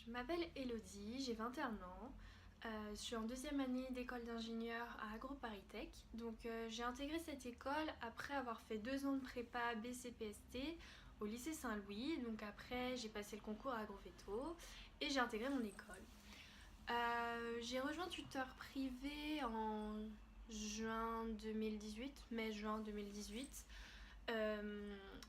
Je m'appelle Elodie, j'ai 21 ans. Je suis en deuxième année d'école d'ingénieur à AgroParisTech. Donc j'ai intégré cette école après avoir fait 2 ans de prépa BCPST au lycée Saint-Louis. Donc après j'ai passé le concours à AgroVéto et j'ai intégré mon école. J'ai rejoint tuteur privé en juin 2018, mai-juin 2018.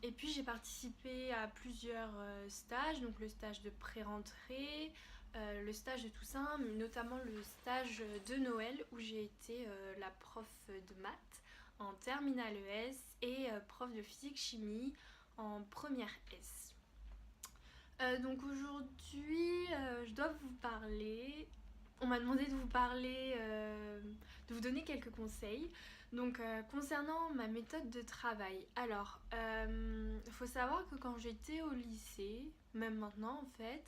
Et puis j'ai participé à plusieurs stages, donc le stage de pré-rentrée, le stage de Toussaint, mais notamment le stage de Noël où j'ai été la prof de maths en terminale ES et prof de physique-chimie en première S. Donc aujourd'hui, je dois vous parler. On m'a demandé de vous parler, de vous donner quelques conseils. Donc concernant ma méthode de travail. Alors, il faut savoir que quand j'étais au lycée, même maintenant en fait,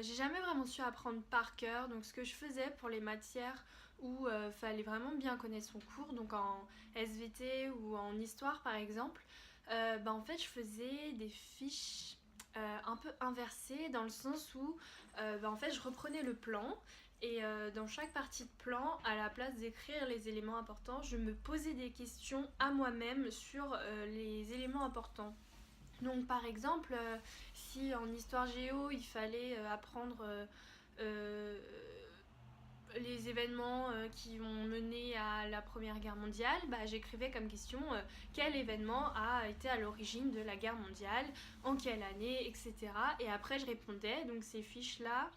j'ai jamais vraiment su apprendre par cœur. Donc ce que je faisais pour les matières où fallait vraiment bien connaître son cours, donc en SVT ou en histoire par exemple, en fait je faisais des fiches un peu inversé dans le sens où en fait je reprenais le plan et dans chaque partie de plan, à la place d'écrire les éléments importants, je me posais des questions à moi-même sur les éléments importants. Donc par exemple, si en histoire géo il fallait apprendre euh, les événements qui ont mené à la Première Guerre mondiale, j'écrivais comme question quel événement a été à l'origine de la guerre mondiale, en quelle année, etc. Et après je répondais, donc ces fiches-là,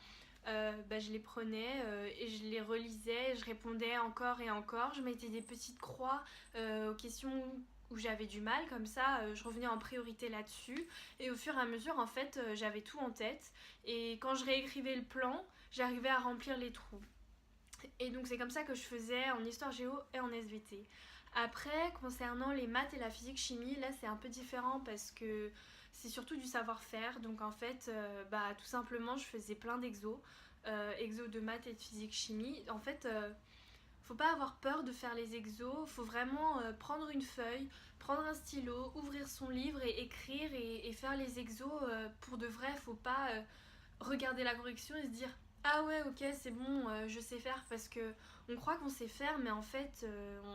je les prenais et je les relisais, je répondais encore et encore, je mettais des petites croix aux questions où j'avais du mal, comme ça je revenais en priorité là-dessus et au fur et à mesure en fait j'avais tout en tête et quand je réécrivais le plan j'arrivais à remplir les trous. Et donc c'est comme ça que je faisais en histoire géo et en SVT. Après, concernant les maths et la physique-chimie, là c'est un peu différent parce que c'est surtout du savoir-faire. Donc en fait, tout simplement, je faisais plein d'exos, exos de maths et de physique-chimie. En fait, faut pas avoir peur de faire les exos, faut vraiment prendre une feuille, prendre un stylo, ouvrir son livre et écrire et faire les exos pour de vrai. Faut pas regarder la correction et se dire ah ouais ok c'est bon je sais faire parce que on croit qu'on sait faire mais en fait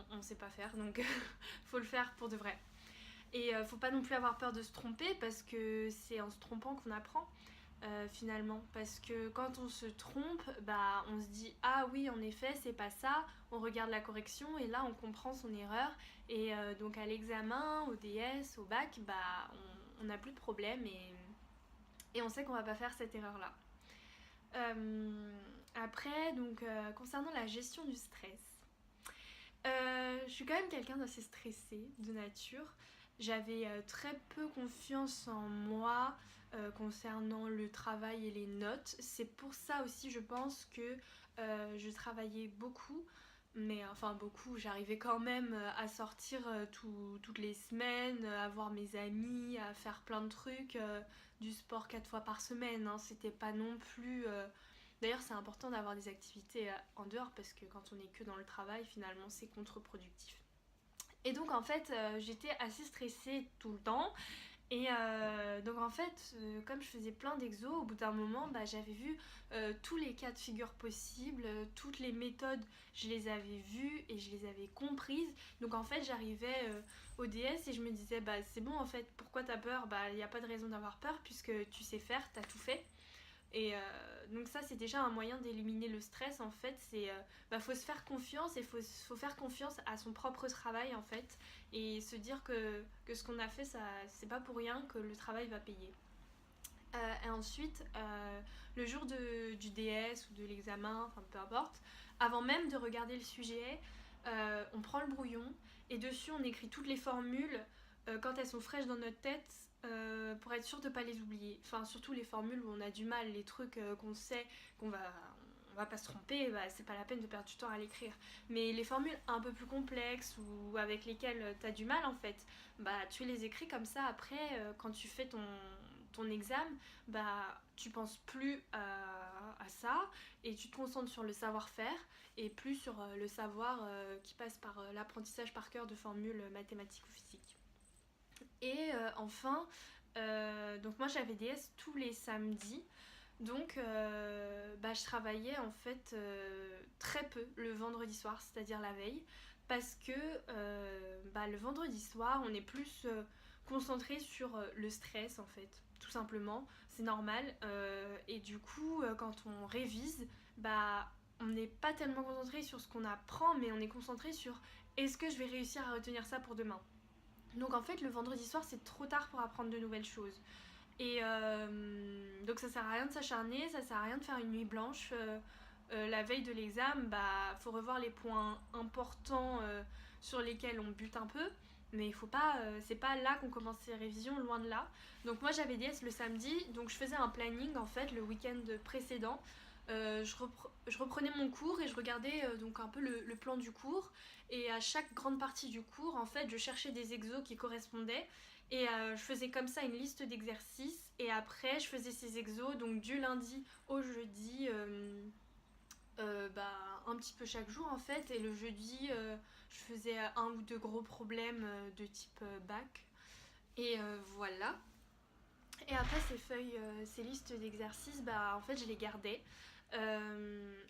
on sait pas faire donc faut le faire pour de vrai. Et faut pas non plus avoir peur de se tromper parce que c'est en se trompant qu'on apprend finalement. Parce que quand on se trompe, on se dit ah oui en effet c'est pas ça, on regarde la correction et là on comprend son erreur. Et donc à l'examen, au DS, au bac, on n'a plus de problème et on sait qu'on va pas faire cette erreur là. Après, donc concernant la gestion du stress, je suis quand même quelqu'un d'assez stressé de nature. J'avais très peu confiance en moi concernant le travail et les notes. C'est pour ça aussi, je pense que je travaillais beaucoup. Mais enfin beaucoup, j'arrivais quand même à sortir toutes les semaines, à voir mes amis, à faire plein de trucs, du sport 4 fois par semaine. Hein. C'était pas non plus D'ailleurs, c'est important d'avoir des activités en dehors parce que quand on est que dans le travail, finalement, c'est contre-productif. Et donc, en fait, j'étais assez stressée tout le temps. Et donc, en fait, comme je faisais plein d'exos, au bout d'un moment, j'avais vu tous les cas de figure possibles, toutes les méthodes, je les avais vues et je les avais comprises. Donc, en fait, j'arrivais au DS et je me disais, c'est bon, en fait, pourquoi t'as peur? Il n'y a pas de raison d'avoir peur puisque tu sais faire, t'as tout fait. Et donc ça c'est déjà un moyen d'éliminer le stress en fait, c'est faut se faire confiance et faut faire confiance à son propre travail en fait et se dire que ce qu'on a fait ça c'est pas pour rien que le travail va payer. Et ensuite, le jour du DS ou de l'examen, enfin peu importe, avant même de regarder le sujet, on prend le brouillon et dessus on écrit toutes les formules quand elles sont fraîches dans notre tête pour être sûr de ne pas les oublier. Enfin, surtout les formules où on a du mal, les trucs qu'on sait on va pas se tromper, c'est pas la peine de perdre du temps à l'écrire. Mais les formules un peu plus complexes ou avec lesquelles t'as du mal en fait, tu les écris comme ça après quand tu fais ton examen, tu penses plus à ça et tu te concentres sur le savoir-faire et plus sur le savoir qui passe par l'apprentissage par cœur de formules mathématiques ou physiques. Et enfin, donc moi j'avais DS tous les samedis. Donc je travaillais en fait très peu le vendredi soir, c'est-à-dire la veille, parce que le vendredi soir on est plus concentré sur le stress en fait, tout simplement, c'est normal. Et du coup quand on révise, on n'est pas tellement concentré sur ce qu'on apprend, mais on est concentré sur est-ce que je vais réussir à retenir ça pour demain. Donc en fait le vendredi soir c'est trop tard pour apprendre de nouvelles choses. Et donc ça sert à rien de s'acharner, ça sert à rien de faire une nuit blanche. La veille de l'examen, faut revoir les points importants sur lesquels on bute un peu. Mais il faut pas, c'est pas là qu'on commence ses révisions, loin de là. Donc moi j'avais DS le samedi, donc je faisais un planning en fait le week-end précédent. Je reprenais mon cours et je regardais donc un peu le plan du cours. Et à chaque grande partie du cours, en fait, je cherchais des exos qui correspondaient. Et je faisais comme ça une liste d'exercices. Et après, je faisais ces exos donc du lundi au jeudi. Un petit peu chaque jour en fait, et le jeudi je faisais un ou deux gros problèmes de type bac, et voilà. Et après ces feuilles, ces listes d'exercices, en fait je les gardais.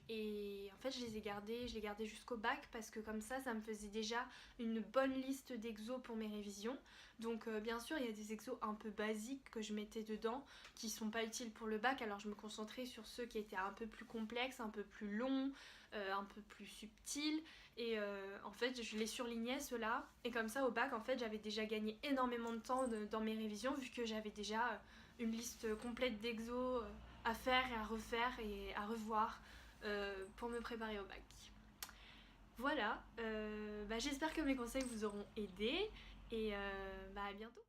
Et en fait je les gardais jusqu'au bac parce que comme ça me faisait déjà une bonne liste d'exos pour mes révisions. Donc bien sûr il y a des exos un peu basiques que je mettais dedans qui sont pas utiles pour le bac, alors je me concentrais sur ceux qui étaient un peu plus complexes, un peu plus longs, un peu plus subtils. Et en fait je les surlignais ceux-là, et comme ça au bac en fait j'avais déjà gagné énormément de temps dans mes révisions vu que j'avais déjà une liste complète d'exos à faire et à refaire et à revoir pour me préparer au bac. Voilà, j'espère que mes conseils vous auront aidé, et à bientôt.